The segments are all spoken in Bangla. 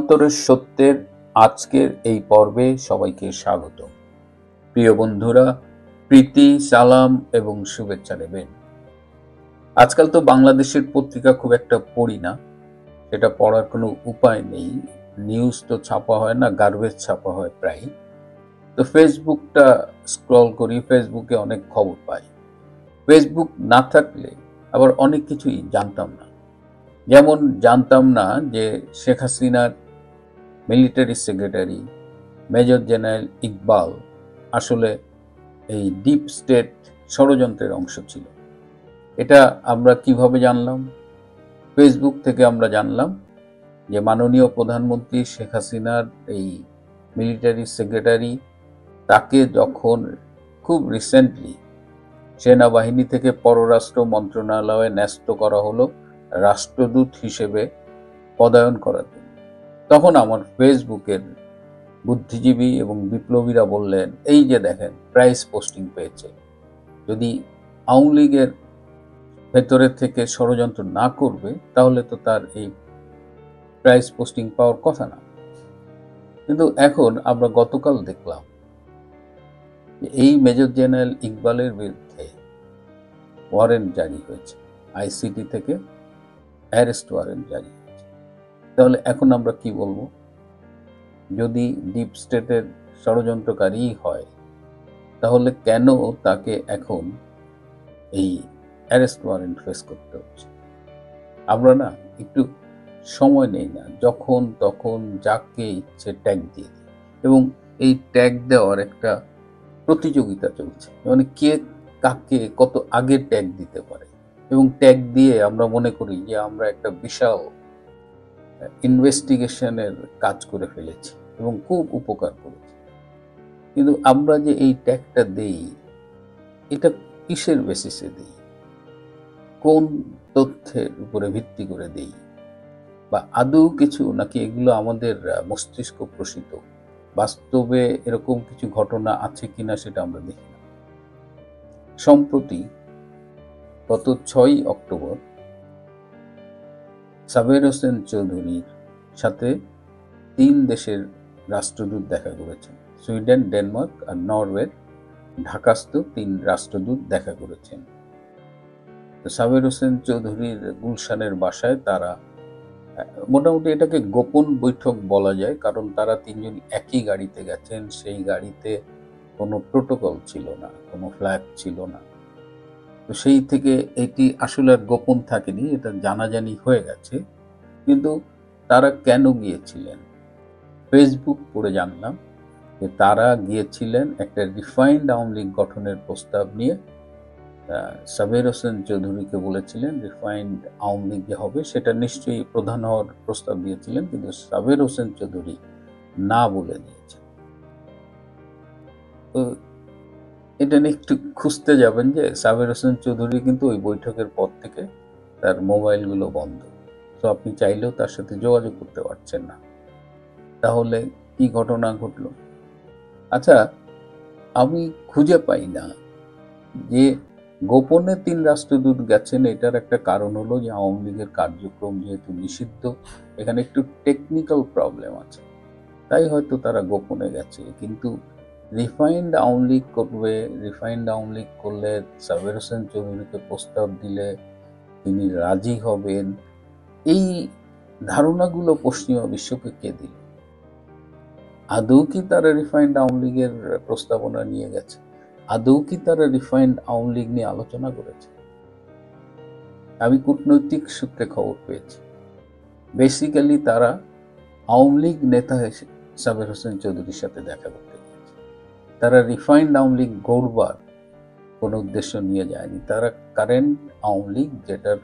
পক্ষান্তরের সত্যের আজকের এই পর্বে সবাইকে স্বাগত। প্রিয় বন্ধুরা, প্রীতি, সালাম এবং শুভেচ্ছা নেবেন। আজকাল তো বাংলাদেশের পত্রিকা খুব একটা পড়ি না, সেটা পড়ার কোনো উপায় নেই। নিউজ তো ছাপা হয় না, গার্বেজ ছাপা হয় প্রায়। তো ফেসবুকটা স্ক্রল করি, ফেসবুকে অনেক খবর পাই। ফেসবুক না থাকলে আবার অনেক কিছুই জানতাম না। যেমন জানতাম না যে শেখ হাসিনার military secretary major general Iqbal আসলে এই ডিপ স্টেট ষড়যন্ত্রের অংশ ছিল। এটা আমরা কিভাবে জানলাম? ফেসবুক থেকে আমরা জানলাম যে মাননীয় প্রধানমন্ত্রী শেখ হাসিনার এই মিলিটারি সেক্রেটারি, তাকে যখন খুব রিসেন্টলি সেনাবাহিনী থেকে পররাষ্ট্র মন্ত্রণালয়ে ন্যস্ত করা হলো রাষ্ট্রদূত হিসেবে পদায়ন করার জন্য, তখন আমার ফেসবুকের বুদ্ধিজীবী এবং বিপ্লবীরা বললেন, এই যে দেখেন প্রাইস পোস্টিং পেয়েছে। যদি আওয়ামী লীগের ভেতরের থেকে ষড়যন্ত্র না করবে তাহলে তো তার এই প্রাইস পোস্টিং পাওয়ার কথা না। কিন্তু এখন আমরা গতকাল দেখলাম এই মেজর জেনারেল ইকবালের বিরুদ্ধে ওয়ারেন্ট জারি হয়েছে, আইসিটি থেকে অ্যারেস্ট ওয়ারেন্ট জারি হয়েছে। তাহলে এখন আমরা কি বলবো? যদি ডিপ স্টেটের ষড়যন্ত্রকারী হয় তাহলে কেন তাকে এখন এই অ্যারেস্ট ওয়ারেন্ট ফেস করতে হচ্ছে? আমরা না একটু সময় নেই না, যখন তখন যাকে ইচ্ছে ট্যাগ দিয়ে দিই, এবং এই ট্যাগ দেওয়ার একটা প্রতিযোগিতা চলছে, মানে কে কাকে কত আগে ট্যাগ দিতে পারে। এবং ট্যাগ দিয়ে আমরা মনে করি যে আমরা একটা বিশাল ইনভেস্টিগেশনের কাজ করে ফেলেছি এবং খুব উপকার করেছি। কিন্তু আমরা যে এই ট্যাগটা দেই, এটা কিসের বেসিসে দেই, কোন তথ্যের উপরে ভিত্তি করে দেই, বা আদৌ কিছু নাকি এগুলো আমাদের মস্তিষ্ক প্রসিত? বাস্তবে এরকম কিছু ঘটনা আছে কিনা সেটা আমরা দেখি না। সম্প্রতি গত 6 অক্টোবর সাবের হোসেন চৌধুরীর সাথে 3 দেশের রাষ্ট্রদূত দেখা করেছেন। সুইডেন, ডেনমার্ক আর নরওয়ের ঢাকাস্থ 3 রাষ্ট্রদূত দেখা করেছেন। সাবের হোসেন চৌধুরীর গুলশানের বাসায় তারা মোটামুটি এটাকে গোপন বৈঠক বলা যায়, কারণ তারা 3 জন একই গাড়িতে গেছেন। সেই গাড়িতে কোনো প্রোটোকল ছিল না, কোনো ফ্ল্যাগ ছিল না। তো সেই থেকে এটি আসলে আর গোপন থাকেনি, এটা জানাজানি হয়ে গেছে। কিন্তু তারা কেন গিয়েছিলেন? ফেসবুক পড়ে জানলাম যে তারা গিয়েছিলেন একটা রিফাইন্ড আওয়ামী লীগ গঠনের প্রস্তাব নিয়ে। সাবের হোসেন চৌধুরীকে বলেছিলেন রিফাইন্ড আওয়ামী লীগ যে হবে সেটা নিশ্চয়ই প্রধান হওয়ার প্রস্তাব দিয়েছিলেন, কিন্তু সাবের হোসেন চৌধুরী না বলে দিয়েছেন। তো এটা নিয়ে একটু খুঁজতে যাবেন যে সাবের হোসেন চৌধুরী কিন্তু ওই বৈঠকের পর থেকে তার মোবাইলগুলো বন্ধ, তো আপনি চাইলেও তার সাথে যোগাযোগ করতে পারছেন না। তাহলে কি ঘটনা ঘটলো? আচ্ছা, আমি খুঁজে পাই না যে গোপনে 3 রাষ্ট্রদূত গেছেন। এটার একটা কারণ হলো যে আওয়ামী লীগের কার্যক্রম যেহেতু নিষিদ্ধ, এখানে একটু টেকনিক্যাল প্রবলেম আছে, তাই হয়তো তারা গোপনে গেছে। কিন্তু রিফাইন্ড আওয়ামী লীগ করবে, রিফাইন্ড আওয়ামী লীগ করলে সাবের হোসেন চৌধুরীকে প্রস্তাব দিলে তিনি রাজি হবেন, এই ধারণাগুলো পশ্চিমা বিশ্বকে কে দিল? আদৌ কি তারা রিফাইন্ড আওয়ামী লীগের প্রস্তাবনা নিয়ে গেছে? আদৌ কি তারা রিফাইন্ড আওয়ামী লীগ নিয়ে আলোচনা করেছে? আমি কূটনৈতিক সূত্রে খবর পেয়েছি, বেসিক্যালি তারা আওয়ামী লীগ নেতা সাবের হোসেন চৌধুরীর সাথে দেখা করতে গিয়েছে। তারা রিফাইন্ড আওয়ামী লীগ গড়বার কোনো উদ্দেশ্য নিয়ে যায়নি। তারা কারেন্ট আওয়ামী লীগ, যেটার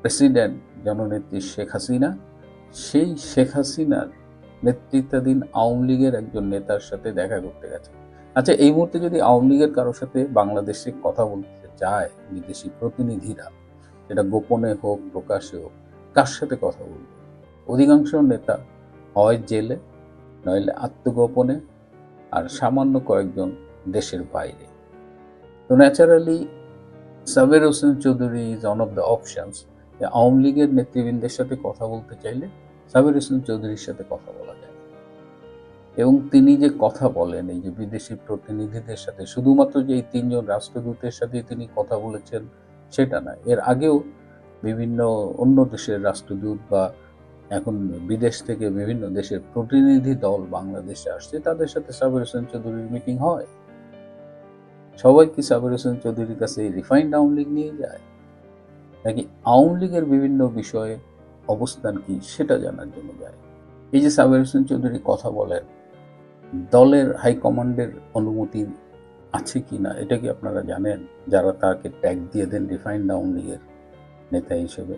প্রেসিডেন্ট জননেত্রী শেখ হাসিনা, সেই শেখ হাসিনার নেতৃত্বাধীন আওয়ামী লীগের একজন নেতার সাথে দেখা করতে গেছে। আচ্ছা, এই মুহূর্তে যদি আওয়ামী লীগের কারোর সাথে বাংলাদেশে কথা বলতে যায় বিদেশি প্রতিনিধিরা, সেটা গোপনে হোক প্রকাশে হোক, কার সাথে কথা বলবে? অধিকাংশ নেতা হয় জেলে, নইলে আত্মগোপনে, আর সামান্য কয়েকজন দেশের বাইরে। তো naturally Saber Hossain Chowdhury is one of the options. Awami লীগের নেতৃবৃন্দের সাথে কথা বলতে চাইলে সাবের হোসেন চৌধুরীর সাথে কথা বলা যায়, এবং তিনি যে কথা বলেন এই যে বিদেশি প্রতিনিধিদের সাথে, শুধুমাত্র যে এই 3 জন রাষ্ট্রদূতের সাথে তিনি কথা বলেছেন সেটা না, এর আগেও বিভিন্ন অন্য দেশের রাষ্ট্রদূত বা এখন বিদেশ থেকে বিভিন্ন দেশের প্রতিনিধি দল বাংলাদেশে আসছে, তাদের সাথে সাবের হোসেন চৌধুরীর মিটিং হয়। সবাই কি সাবের হোসেন চৌধুরীর কাছে রিফাইন্ড আওয়ামী লীগ নিয়ে যায়, নাকি আওয়ামী লীগের বিভিন্ন বিষয়ে অবস্থান কি সেটা জানার জন্য যায়? এই যে সাবের হোসেন চৌধুরী কথা বলেন, দলের হাইকমান্ডের অনুমতি আছে কি না এটা কি আপনারা জানেন? যারা তাকে ট্যাগ দিয়ে দেন রিফাইন্ড আওয়ামী লীগের নেতা হিসেবে,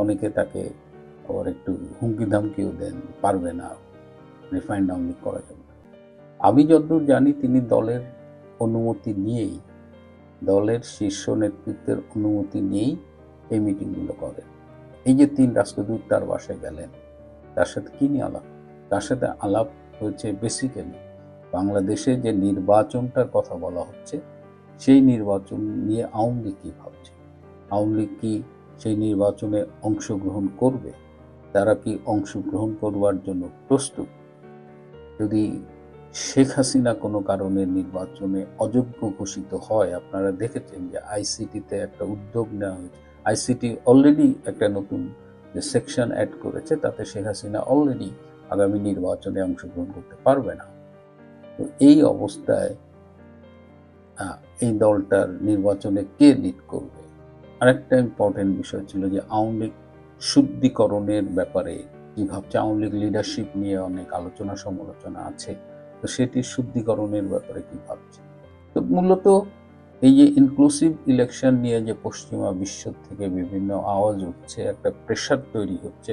অনেকে তাকে আবার একটু হুমকি ধামকিও দেন, পারবে না, রিফাইন্ড আওয়ামী লীগ করা যাবে না। আমি যতদূর জানি তিনি দলের অনুমতি নিয়েই, দলের শীর্ষ নেতৃত্বের অনুমতি নিয়েই এই মিটিংগুলো করেন। এই যে 3 রাষ্ট্রদূত তার বাসায় গেলেন, তার সাথে কি নিয়ে আলাপ? তার সাথে আলাপ হয়েছে বেসিক্যালি বাংলাদেশে যে নির্বাচনটার কথা বলা হচ্ছে, সেই নির্বাচন নিয়ে আওয়ামী লীগ কি ভাবছে, আওয়ামী লীগ কি সেই নির্বাচনে অংশগ্রহণ করবে, তারা কি অংশগ্রহণ করবার জন্য প্রস্তুত? যদি শেখ হাসিনা কোনো কারণে নির্বাচনে অযোগ্য ঘোষিত হয়, আপনারা দেখেছেন যে আইসিটিতে একটা উদ্যোগ নেওয়া হয়েছে, আইসিটি অলরেডি একটা নতুন যে সেকশন অ্যাড করেছে, তাতে শেখ হাসিনা অলরেডি আগামী নির্বাচনে অংশগ্রহণ করতে পারবে না। তো এই অবস্থায় এই দলটার নির্বাচনে কে লিড করবে? আরেকটা ইম্পর্টেন্ট বিষয় ছিল যে আওয়ামী লীগ শুদ্ধিকরণের ব্যাপারে কি ভাবছে। আওয়ামী লীগ লিডারশিপ নিয়ে অনেক আলোচনা সমালোচনা আছে, তো সেটি শুদ্ধিকরণের ব্যাপারে কি ভাবছে। তো মূলত এই যে ইনক্লুসিভ ইলেকশন নিয়ে যে পশ্চিমা বিশ্ব থেকে বিভিন্ন আওয়াজ উঠছে, একটা প্রেশার তৈরি হচ্ছে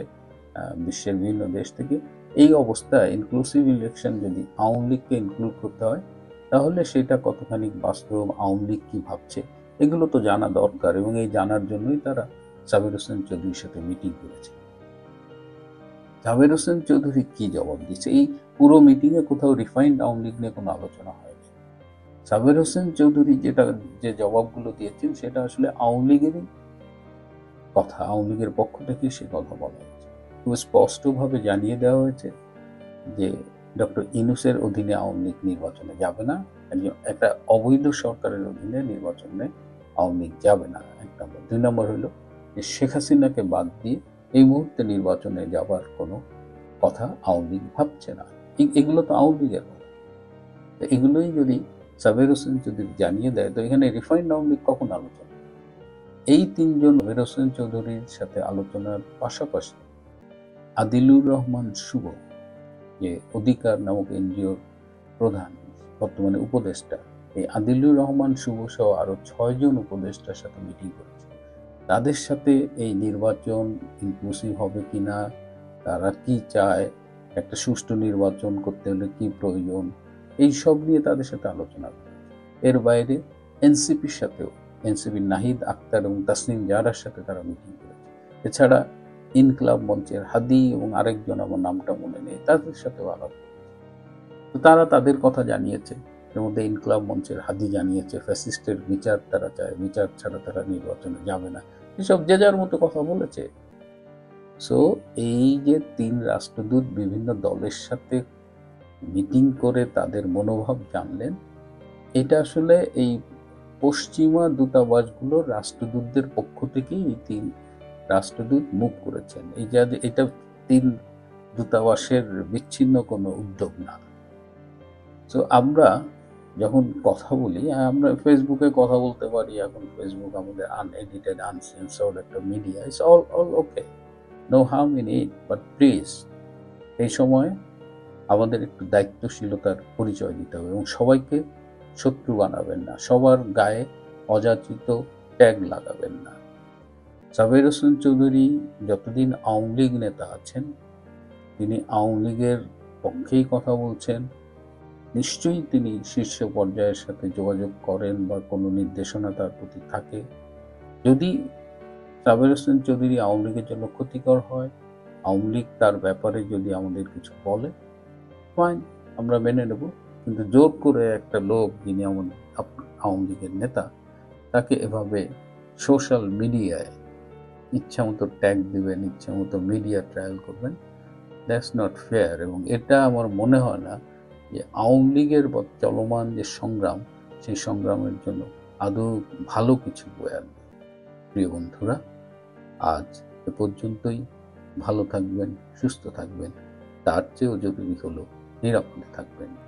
বিশ্বের বিভিন্ন দেশ থেকে, এই অবস্থায় ইনক্লুসিভ ইলেকশন যদি আওয়ামী লীগকে ইনক্লুড করতে হয়, তাহলে সেটা কতখানি বাস্তব, আওয়ামী লীগ কি ভাবছে, এগুলো তো জানা দরকার, এবং এই জানার জন্যই তারা সাবের হোসেন চৌধুরীর সাথে মিটিং করেছে। সাবের হোসেন চৌধুরী কি জবাব দিচ্ছে? এই পুরো মিটিংয়ে কোথাও রিফাইন্ড আওয়ামী লীগ নিয়ে কোনো আলোচনা হয়নি। সাবের হোসেন চৌধুরী যে জবাবগুলো দিয়েছেন সেটা আসলে আওয়ামী লীগেরই কথা, আওয়ামী লীগের পক্ষ থেকে সে কথা বলা হয়েছে। খুব স্পষ্টভাবে জানিয়ে দেওয়া হয়েছে যে ডক্টর ইউনূসের অধীনে আওয়ামী লীগ নির্বাচনে যাবে না, একটা অবৈধ সরকারের অধীনে নির্বাচনে আওয়ামী লীগ যাবে না, 1 নম্বর। 2 নম্বর হলো যে শেখ হাসিনাকে বাদ দিয়ে এই মুহূর্তে নির্বাচনে যাবার কোনো কথা আওয়ামী লীগ ভাবছে না। এগুলো তো আওয়ামী লীগের কথা। তো এগুলোই যদি সাবের হোসেন যদি জানিয়ে দেয়, তো এখানে রিফাইন্ড আওয়ামী লীগ কখন আলোচনা? এই 3 জন সাবের হোসেন চৌধুরীর সাথে আলোচনার পাশাপাশি আদিলুর রহমান শুভ, যে অধিকার নামক এনজিওর প্রধান, বর্তমানে উপদেষ্টা, এই আদিলুর রহমান শুভ সহ আরো 6 জন উপদেষ্টার সাথে মিটিং করেছে। তাদের সাথে এই নির্বাচন ইনক্লুসিভ হবে কিনা, তারা কি চায়, একটা সুষ্ঠু নির্বাচন করতে হলে কি প্রয়োজন, এই সব নিয়ে তাদের সাথে আলোচনা করে। এর বাইরে এনসিপির সাথেও, এনসিপির নাহিদ আক্তার এবং তাসনিম জারার সাথে তারা মিটিং করেছে। এছাড়া ইনকলাব মঞ্চের হাদি এবং আরেকজন, আমার নামটা মনে নেই, তাদের সাথেও আলাপ করেছে। তো তারা তাদের কথা জানিয়েছে। এর মধ্যে ইনকলাব মঞ্চের হাদি জানিয়েছে ফ্যাসিস্টের বিচার তারা চায়, বিচার ছাড়া তারা নির্বাচনে যাবে না, এসব যে যার মতো কথা বলেছে। সো এই যে 3 রাষ্ট্রদূত বিভিন্ন দলের সাথে মিটিং করে তাদের মনোভাব জানলেন, এটা আসলে এই পশ্চিমা দূতাবাসগুলোর রাষ্ট্রদূতদের পক্ষ থেকেই এই 3 রাষ্ট্রদূত মুভ করেছেন। এটা 3 দূতাবাসের বিচ্ছিন্ন কোনো উদ্যোগ না। তো আমরা যখন কথা বলি, আমরা ফেসবুকে কথা বলতে পারি, এখন ফেসবুক আমাদের আনএডিটেড আনসেন্সর্ড একটা media, it's all okay, no harm in it, but please এই সময় আমাদের একটু দায়িত্বশীলতার পরিচয় দিতে হবে এবং সবাইকে শত্রু বানাবেন না, সবার গায়ে অযাচিত ট্যাগ লাগাবেন না। সাবের হোসেন চৌধুরী যতদিন আওয়ামী লীগ নেতা আছেন, তিনি আওয়ামী লীগের পক্ষেই কথা বলছেন। নিশ্চয়ই তিনি শীর্ষ পর্যায়ের সাথে যোগাযোগ করেন বা কোনো নির্দেশনা তার প্রতি থাকে। যদি সাবের হোসেন চৌধুরী আওয়ামী লীগের জন্য ক্ষতিকর হয়, আওয়ামী লীগ তার ব্যাপারে যদি আমাদের কিছু বলে, ফাইন, আমরা মেনে নেব। কিন্তু জোর করে একটা লোক, যিনি আওয়ামী লীগের নেতা, তাকে এভাবে সোশ্যাল মিডিয়ায় ইচ্ছা মতো ট্যাগ দিবেন, ইচ্ছা মতো মিডিয়া ট্রায়াল করবেন, দ্যাটস নট ফেয়ার। এবং এটা আমার মনে হয় না যে আওয়ামী লীগের চলমান যে সংগ্রাম, সেই সংগ্রামের জন্য আদৌ ভালো কিছু বয়ে আনবে। প্রিয় বন্ধুরা, আজ এ পর্যন্তই। ভালো থাকবেন, সুস্থ থাকবেন, তার চেয়েও জরুরি হলো নিরাপদে থাকবেন।